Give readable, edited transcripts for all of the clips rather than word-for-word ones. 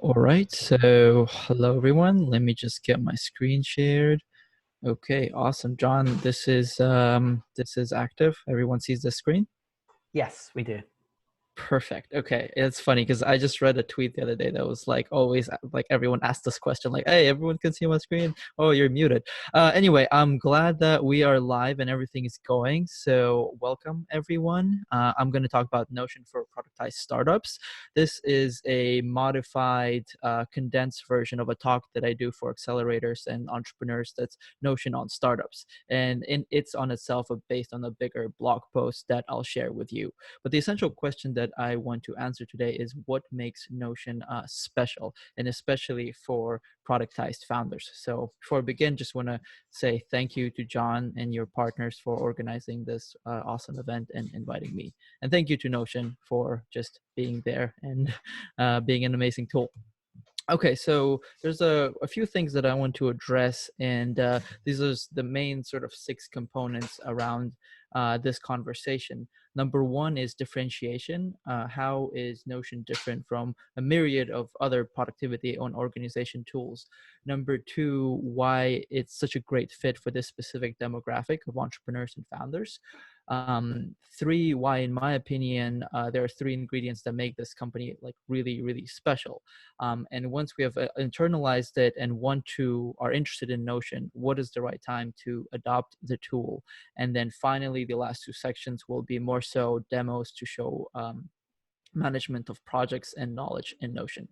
All right, so hello everyone. Let me just get my screen shared. Okay, awesome. John, this is active. Everyone sees the screen? Yes, we do. Perfect. Okay. It's funny because I just read a tweet the other day that was like always like everyone asked this question, like, hey, everyone can see my screen. Oh, you're muted. Anyway, I'm glad that we are live and everything is going. So welcome everyone. I'm going to talk about Notion for productized startups. This is a modified, condensed version of a talk that I do for accelerators and entrepreneurs. That's Notion on startups. And it's on itself based on a bigger blog post that I'll share with you. But the essential question that I want to answer today is what makes Notion special, and especially for productized founders. So before I begin, just want to say thank you to John and your partners for organizing this awesome event and inviting me. And thank you to Notion for just being there and being an amazing tool. Okay, so there's a few things that I want to address, and these are the main sort of six components around this conversation. Number one is differentiation. How is Notion different from a myriad of other productivity and organization tools? Number two, why it's such a great fit for this specific demographic of entrepreneurs and founders. Three, why, in my opinion, there are three ingredients that make this company like really, really special. And once we have internalized it and are interested in Notion, what is the right time to adopt the tool? And then finally, the last two sections will be more so demos to show management of projects and knowledge in Notion.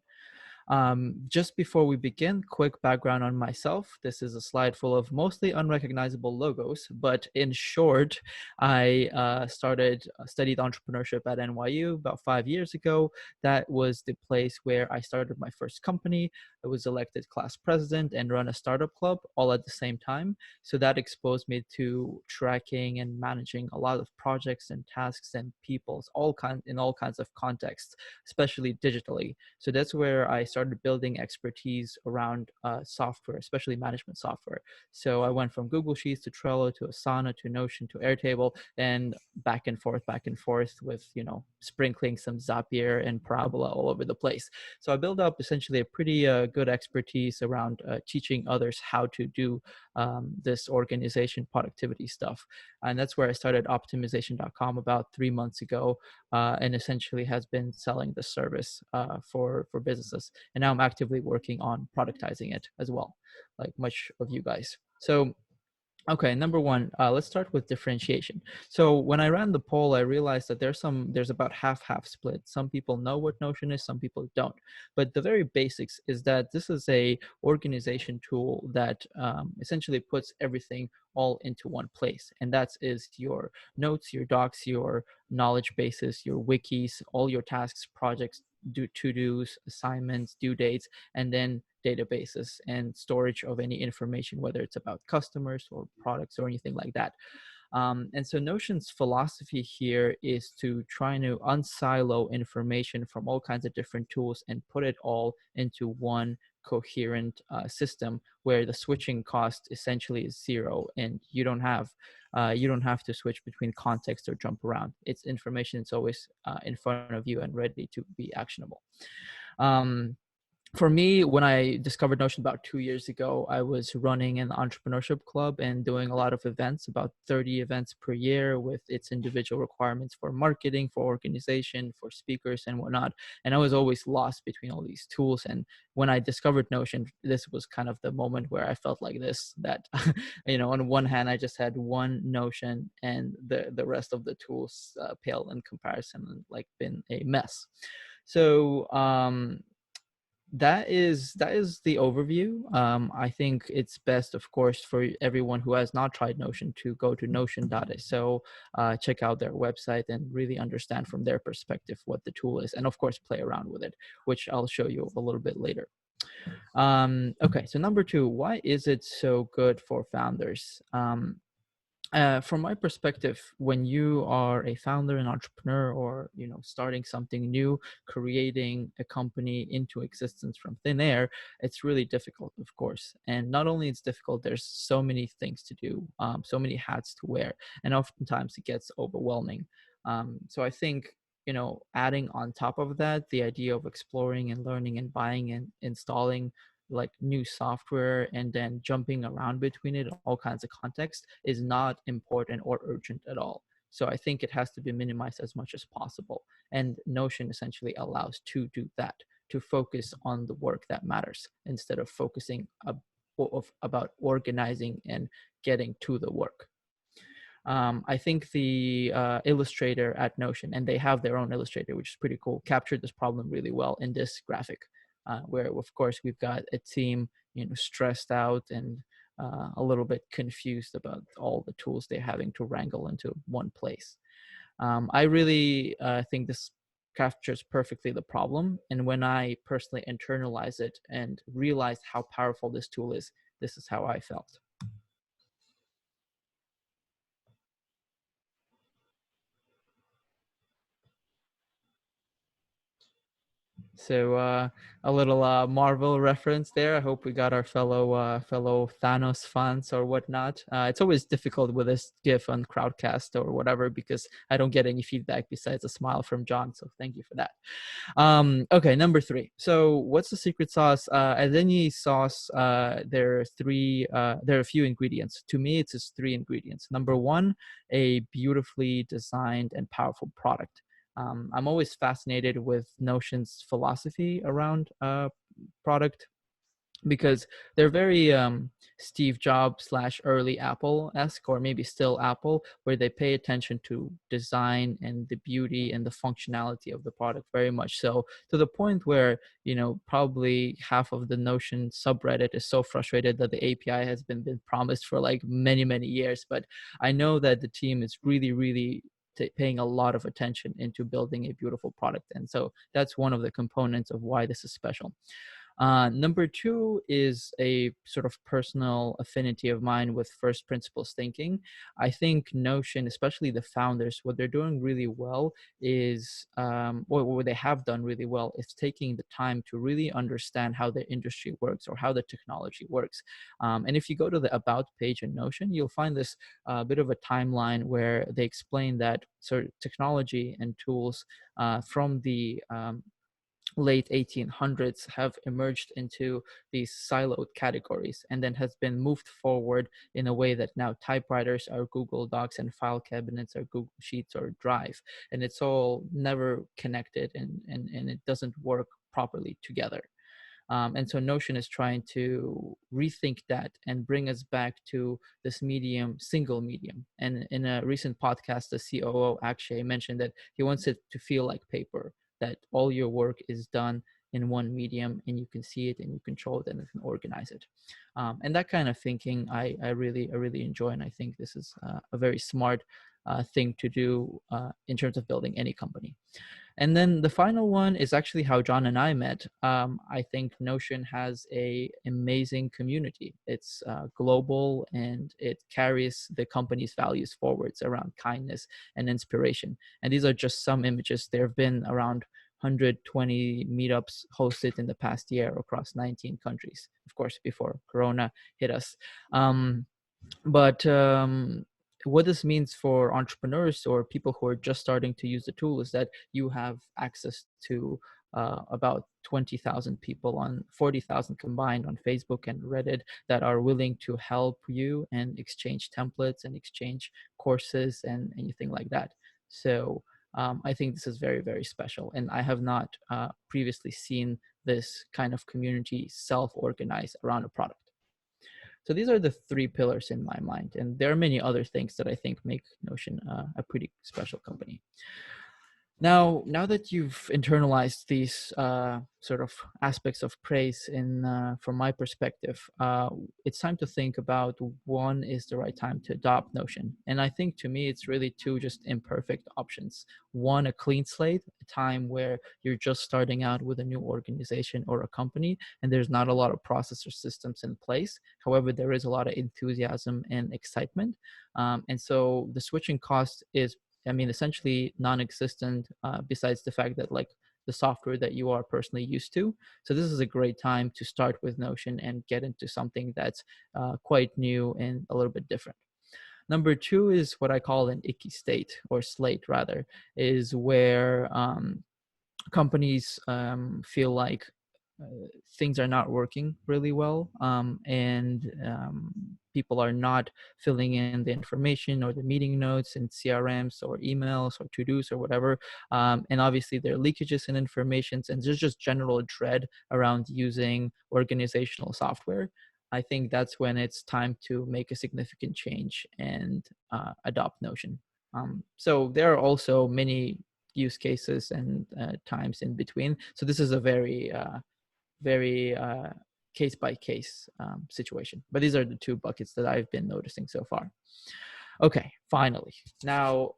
Just before we begin, quick background on myself. This is a slide full of mostly unrecognizable logos, but in short, I studied entrepreneurship at NYU about 5 years ago. That was the place where I started my first company. I was elected class president and run a startup club all at the same time. So that exposed me to tracking and managing a lot of projects and tasks and people, in all kinds of contexts, especially digitally. So that's where I started building expertise around software, especially management software. So I went from Google Sheets to Trello to Asana to Notion to Airtable, and back and forth with, sprinkling some Zapier and Parabola all over the place. So I built up essentially a pretty good expertise around teaching others how to do this organization productivity stuff. And that's where I started optimization.com about 3 months ago, and essentially has been selling the service for businesses. And now I'm actively working on productizing it as well, like much of you guys. So okay, number one, let's start with differentiation. So when I ran the poll, I realized that there's about half split. Some people know what Notion is, some people don't. But the very basics is that this is a organization tool that essentially puts everything all into one place. And that is your notes, your docs, your knowledge bases, your wikis, all your tasks, projects, to-dos, assignments, due dates, and then databases and storage of any information, whether it's about customers or products or anything like that. And so Notion's philosophy here is to try to unsilo information from all kinds of different tools and put it all into one coherent system where the switching cost essentially is zero, and you don't have to switch between context or jump around. It's information that's always in front of you and ready to be actionable. For me, when I discovered Notion about 2 years ago, I was running an entrepreneurship club and doing a lot of events, about 30 events per year, with its individual requirements for marketing, for organization, for speakers and whatnot. And I was always lost between all these tools. And when I discovered Notion, this was kind of the moment where I felt like this, that, on one hand, I just had one Notion and the rest of the tools pale in comparison and like been a mess. So, that is the overview. I think it's best, of course, for everyone who has not tried Notion to go to notion.so, check out their website and really understand from their perspective what the tool is, and of course play around with it, which I'll show you a little bit later. Okay, so number two, why is it so good for founders? From my perspective, when you are a founder, an entrepreneur, or starting something new, creating a company into existence from thin air, it's really difficult, of course. And not only it's difficult, there's so many things to do, so many hats to wear, and oftentimes it gets overwhelming. So I think adding on top of that the idea of exploring and learning and buying and installing like new software and then jumping around between it, all kinds of context, is not important or urgent at all. So I think it has to be minimized as much as possible. And Notion essentially allows to do that, to focus on the work that matters instead of focusing about organizing and getting to the work. I think the illustrator at Notion, and they have their own illustrator, which is pretty cool, captured this problem really well in this graphic, where of course we've got a team, stressed out and a little bit confused about all the tools they're having to wrangle into one place. I really think this captures perfectly the problem. And when I personally internalize it and realized how powerful this tool is, this is how I felt. So a little Marvel reference there. I hope we got our fellow Thanos fans or whatnot. It's always difficult with this GIF on Crowdcast or whatever because I don't get any feedback besides a smile from John. So thank you for that. Okay, number 3. So what's the secret sauce? As any sauce, there are three. There are a few ingredients. To me, it's just 3 ingredients. Number 1, a beautifully designed and powerful product. I'm always fascinated with Notion's philosophy around product because they're very Steve Jobs / early Apple-esque, or maybe still Apple, where they pay attention to design and the beauty and the functionality of the product very much so, to the point where probably half of the Notion subreddit is so frustrated that the API has been promised for like many years. But I know that the team is really paying a lot of attention into building a beautiful product, and so that's one of the components of why this is special. Number 2 is a sort of personal affinity of mine with first principles thinking. I think Notion, especially the founders, what they're doing really well is, what they have done really well is taking the time to really understand how the industry works or how the technology works. And if you go to the About page in Notion, you'll find this bit of a timeline where they explain that sort of technology and tools from the late 1800s have emerged into these siloed categories and then has been moved forward in a way that now typewriters are Google Docs and file cabinets are Google Sheets or Drive, and it's all never connected, and it doesn't work properly together. And so Notion is trying to rethink that and bring us back to this single medium. And in a recent podcast, the COO Akshay mentioned that he wants it to feel like paper, that all your work is done in one medium and you can see it and you control it and you can organize it. And that kind of thinking I really enjoy. And I think this is a very smart thing to do in terms of building any company. And then the final one is actually how John and I met. I think Notion has a amazing community. It's global and it carries the company's values forwards around kindness and inspiration. And these are just some images. There have been around 120 meetups hosted in the past year across 19 countries, of course, before Corona hit us. But what this means for entrepreneurs or people who are just starting to use the tool is that you have access to about 20,000 people on 40,000 combined on Facebook and Reddit that are willing to help you and exchange templates and exchange courses and anything like that. So I think this is very special, and I have not previously seen this kind of community self-organize around a product. So these are the 3 pillars in my mind, and there are many other things that I think make Notion a pretty special company. Now that you've internalized these sort of aspects of praise from my perspective, it's time to think about when is the right time to adopt Notion. And I think to me, it's really 2 just imperfect options. 1, a clean slate, a time where you're just starting out with a new organization or a company, and there's not a lot of process or systems in place. However, there is a lot of enthusiasm and excitement. And so the switching cost is, essentially non-existent, besides the fact that like the software that you are personally used to. So this is a great time to start with Notion and get into something that's quite new and a little bit different. Number two is what I call an icky state, or slate rather, is where companies feel like things are not working really well, and people are not filling in the information or the meeting notes in CRMs or emails or to-dos or whatever. And obviously there are leakages in informations, and there's just general dread around using organizational software. I think that's when it's time to make a significant change and adopt Notion. So there are also many use cases and times in between. So this is a very case by case situation. But these are the two buckets that I've been noticing so far. Okay, finally. Now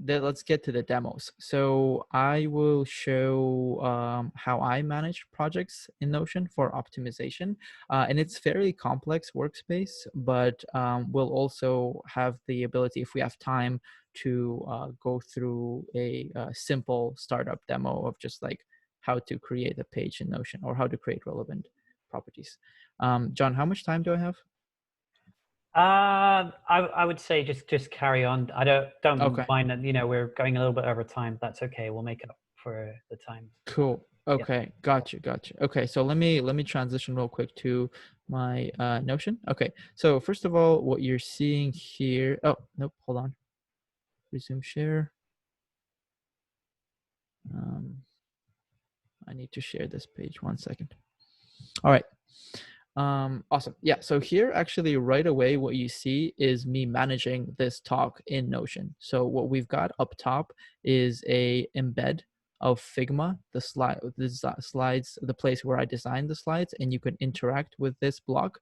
let's get to the demos. So I will show how I manage projects in Notion for optimization. And it's fairly complex workspace, but we'll also have the ability, if we have time, to go through a simple startup demo of just like how to create a page in Notion or how to create relevant properties. John, how much time do I have? I would say just carry on. I don't Okay. mind that, you know, we're going a little bit over time. That's okay. We'll make up for the time. Cool. Yeah. Okay, gotcha. Okay, so let me transition real quick to my Notion. Okay, so first of all, what you're seeing here. Oh, nope. Hold on. Resume share. I need to share this page. 1 second. All right. Awesome. Yeah, so here actually right away what you see is me managing this talk in Notion. So what we've got up top is a embed of Figma, the slides, the place where I designed the slides, and you can interact with this block.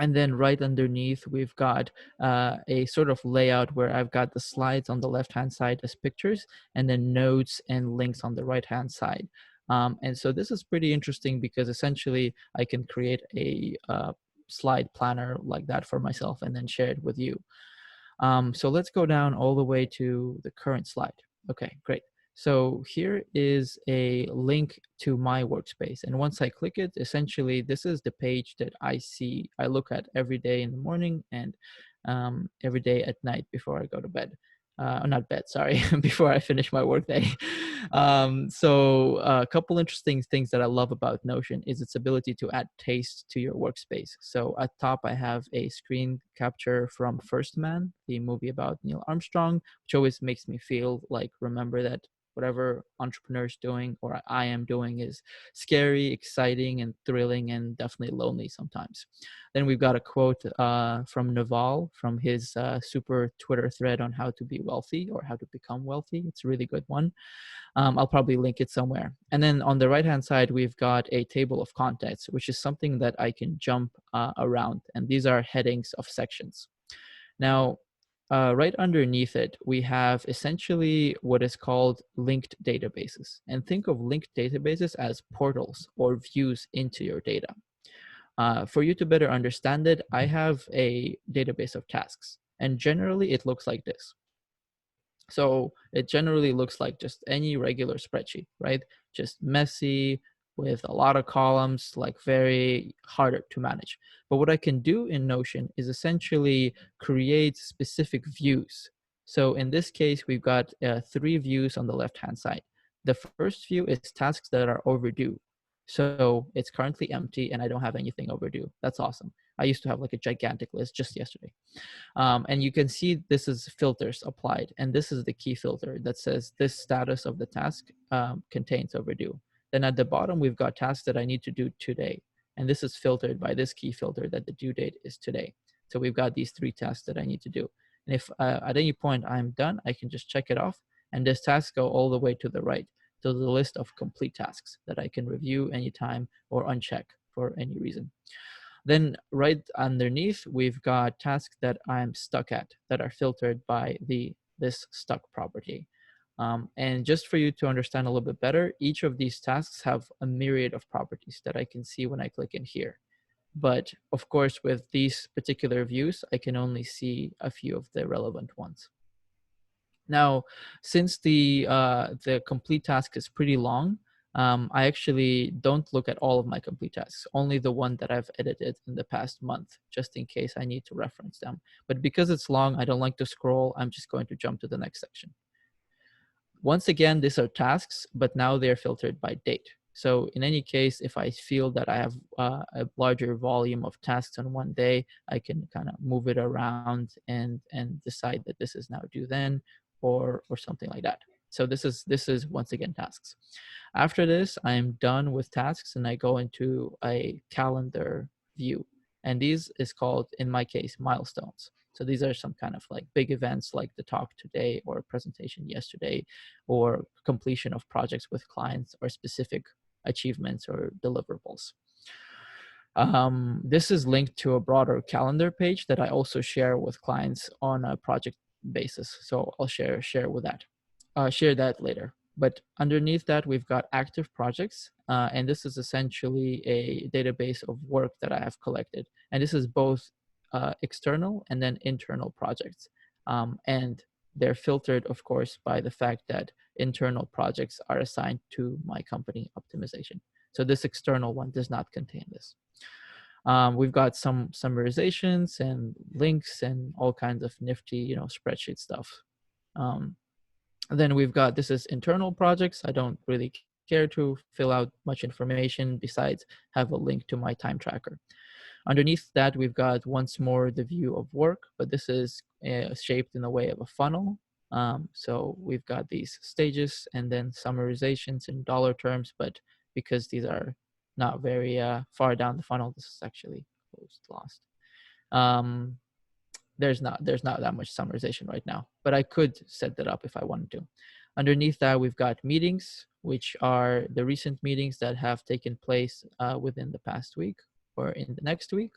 And then right underneath, we've got a sort of layout where I've got the slides on the left-hand side as pictures, and then notes and links on the right-hand side. And so this is pretty interesting because essentially I can create a slide planner like that for myself and then share it with you. So let's go down all the way to the current slide. Okay, great. So here is a link to my workspace. And once I click it, essentially, this is the page that I look at every day in the morning and every day at night before I go to bed. Not bed, sorry, before I finish my workday. So a couple interesting things that I love about Notion is its ability to add taste to your workspace. So at top, I have a screen capture from First Man, the movie about Neil Armstrong, which always makes me feel like, remember that whatever entrepreneur's doing or I am doing is scary, exciting, and thrilling, and definitely lonely sometimes. Then we've got a quote from Naval from his super Twitter thread on how to be wealthy or how to become wealthy. It's a really good one. I'll probably link it somewhere. And then on the right-hand side, we've got a table of contents, which is something that I can jump around. And these are headings of sections. Now, right underneath it, we have essentially what is called linked databases. And think of linked databases as portals or views into your data. For you to better understand it, I have a database of tasks. And generally, it looks like this. So it generally looks like just any regular spreadsheet, right? Just messy with a lot of columns, like very harder to manage. But what I can do in Notion is essentially create specific views. So in this case, we've got 3 views on the left-hand side. The first view is tasks that are overdue. So it's currently empty and I don't have anything overdue. That's awesome. I used to have like a gigantic list just yesterday. And you can see this is filters applied. And this is the key filter that says this status of the task contains overdue. Then at the bottom, we've got tasks that I need to do today. And this is filtered by this key filter that the due date is today. So we've got these 3 tasks that I need to do. And if at any point I'm done, I can just check it off. And this task go all the way to the right to the list of complete tasks that I can review anytime or uncheck for any reason. Then right underneath, we've got tasks that I'm stuck at that are filtered by this stuck property. And just for you to understand a little bit better, each of these tasks have a myriad of properties that I can see when I click in here. But of course, with these particular views, I can only see a few of the relevant ones. Now, since the complete task is pretty long, I actually don't look at all of my complete tasks, only the one that I've edited in the past month, just in case I need to reference them. But because it's long, I don't like to scroll. I'm just going to jump to the next section. Once again, these are tasks, but now they're filtered by date. So in any case, if I feel that I have a larger volume of tasks on one day, I can kind of move it around and decide that this is now due then, or something like that. So this is once again tasks. After this, I'm done with tasks and I go into a calendar view. And these is called, in my case, milestones. So these are some kind of like big events like the talk today or presentation yesterday or completion of projects with clients or specific achievements or deliverables. This is linked to a broader calendar page that I also share with clients on a project basis. So I'll share with that, share that later. But underneath that, we've got active projects, and this is essentially a database of work that I have collected. And this is both external and then internal projects. And they're filtered, of course, by the fact that internal projects are assigned to my company optimization. So this external one does not contain this. We've got some summarizations and links and all kinds of nifty, spreadsheet stuff. Then we've got, this is internal projects. I don't really care to fill out much information besides have a link to my time tracker. Underneath that, we've got once more the view of work, but this is shaped in the way of a funnel. So we've got these stages and then summarizations in dollar terms, but because these are not very far down the funnel, this is actually closed, lost. There's not that much summarization right now, but I could set that up if I wanted to. Underneath that, we've got meetings, which are the recent meetings that have taken place within the past week or in the next week.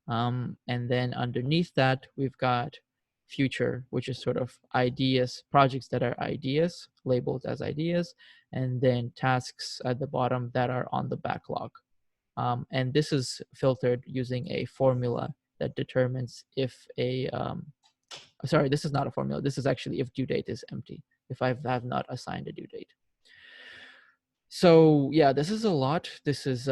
And then underneath that, we've got future, which is sort of ideas, projects that are ideas, labeled as ideas, and then tasks at the bottom that are on the backlog. And this is filtered using a formula that determines if sorry, this is not a formula. This is actually if due date is empty, if I have not assigned a due date. So yeah, this is a lot. This is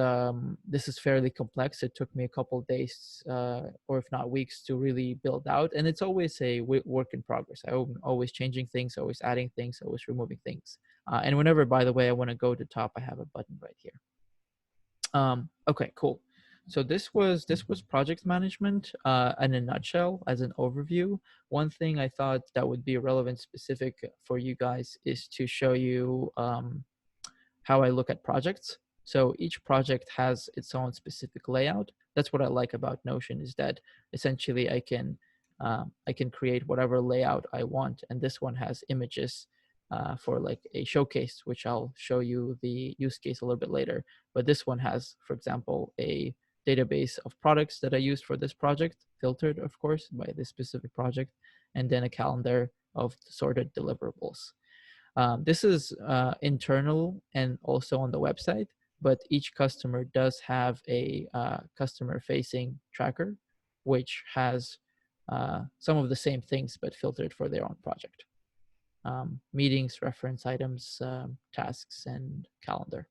fairly complex. It took me a couple of days, or if not weeks, to really build out. And it's always a work in progress. I'm always changing things, always adding things, always removing things. And whenever, by the way, I want to go to top, I have a button right here. Okay, cool. So this was project management in a nutshell, as an overview. One thing I thought that would be relevant specific for you guys is to show you how I look at projects. So each project has its own specific layout. That's what I like about Notion, is that essentially I can create whatever layout I want, and this one has images for like a showcase, which I'll show you the use case a little bit later. But this one has, for example, a database of products that I used for this project, filtered, of course, by this specific project, and then a calendar of sorted deliverables. This is internal and also on the website, but each customer does have a customer-facing tracker, which has some of the same things, but filtered for their own project. Meetings, reference items, tasks, and calendar.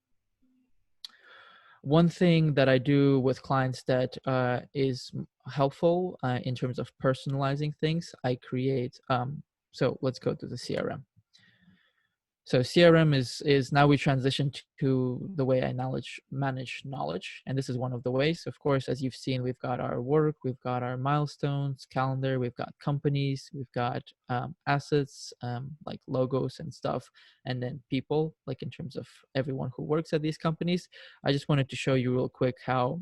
One thing that I do with clients that is helpful in terms of personalizing things, I create, so let's go to the CRM. So CRM is now we transition to the way I manage knowledge. And this is one of the ways. Of course, as you've seen, we've got our work, we've got our milestones, calendar, we've got companies, we've got assets, like logos and stuff, and then people, like in terms of everyone who works at these companies. I just wanted to show you real quick how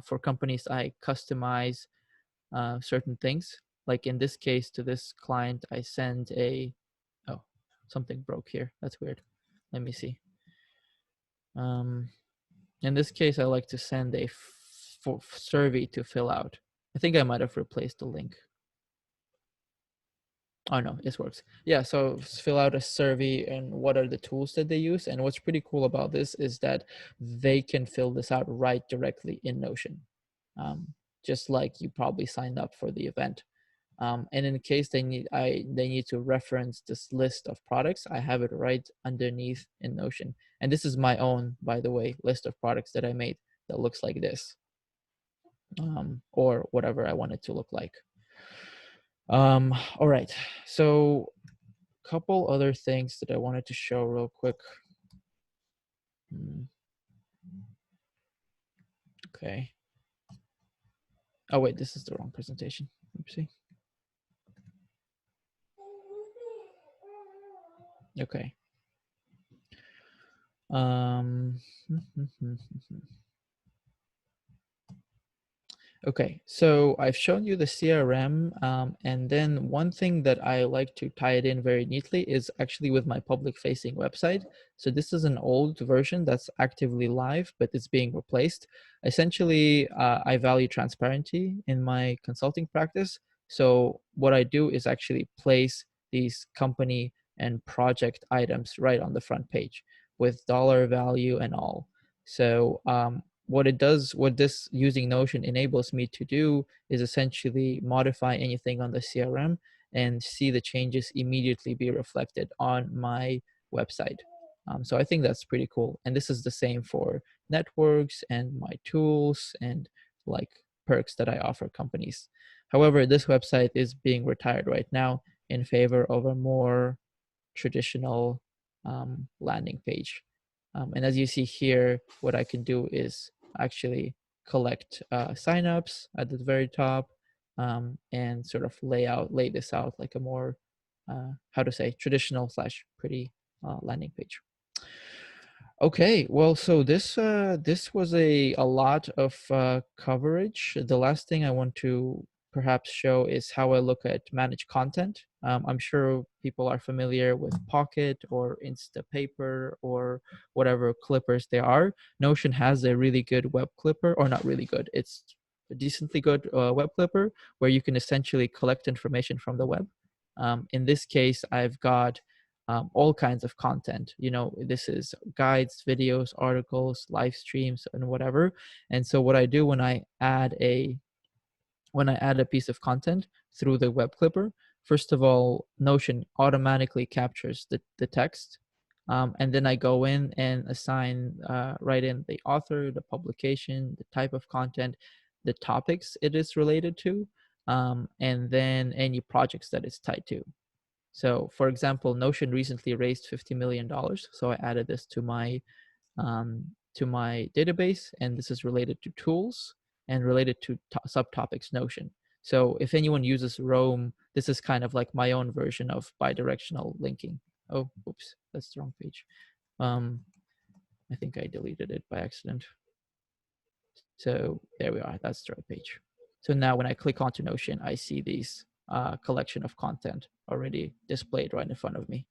for companies, I customize certain things. Like in this case, to this client, I send oh, something broke here. That's weird. Let me see. In this case, I like to send a survey to fill out. I think I might have replaced the link. Oh no, this works. Yeah, so fill out a survey and what are the tools that they use. And what's pretty cool about this is that they can fill this out right directly in Notion. Just like you probably signed up for the event. And in case they need to reference this list of products, I have it right underneath in Notion. And this is my own, by the way, list of products that I made that looks like this, or whatever I want it to look like. All right, so a couple other things that I wanted to show real quick. Okay. Oh wait, this is the wrong presentation. Oopsie. Okay. Okay, so I've shown you the CRM, and then one thing that I like to tie it in very neatly is actually with my public-facing website. So this is an old version that's actively live, but it's being replaced. Essentially, I value transparency in my consulting practice. So what I do is actually place these company and project items right on the front page with dollar value and all. So what this using Notion enables me to do is essentially modify anything on the CRM and see the changes immediately be reflected on my website. So I think that's pretty cool. And this is the same for networks and my tools and like perks that I offer companies. However, this website is being retired right now in favor of a more traditional landing page. And as you see here, what I can do is actually collect signups at the very top, and sort of lay this out like a more, how to say, traditional slash pretty landing page. Okay, well, so this was a lot of coverage. The last thing I want to perhaps show is how I look at managed content. I'm sure people are familiar with Pocket or Instapaper or whatever clippers they are. Notion has a really good web clipper, or not really good. It's a decently good web clipper where you can essentially collect information from the web. In this case, I've got all kinds of content. This is guides, videos, articles, live streams, and whatever. And so what I do when I add a piece of content through the web clipper, first of all, Notion automatically captures the text. And then I go in and assign, write in the author, the publication, the type of content, the topics it is related to, and then any projects that it's tied to. So for example, Notion recently raised $50 million. So I added this to my database, and this is related to tools and related to subtopics Notion. So if anyone uses Roam, this is kind of like my own version of bidirectional linking. Oh, oops, that's the wrong page. I think I deleted it by accident. So there we are, that's the right page. So now when I click onto Notion, I see these collection of content already displayed right in front of me.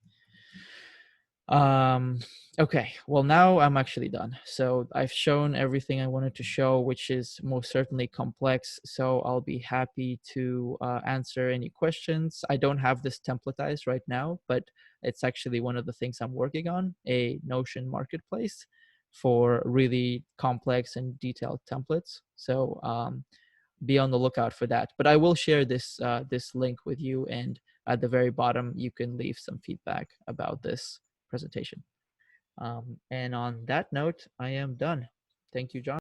Okay, well, now I'm actually done. So I've shown everything I wanted to show, which is most certainly complex. So I'll be happy to answer any questions. I don't have this templatized right now, but it's actually one of the things I'm working on, a Notion marketplace for really complex and detailed templates. So be on the lookout for that. But I will share this this link with you, and at the very bottom, you can leave some feedback about this presentation. And on that note, I am done. Thank you, John.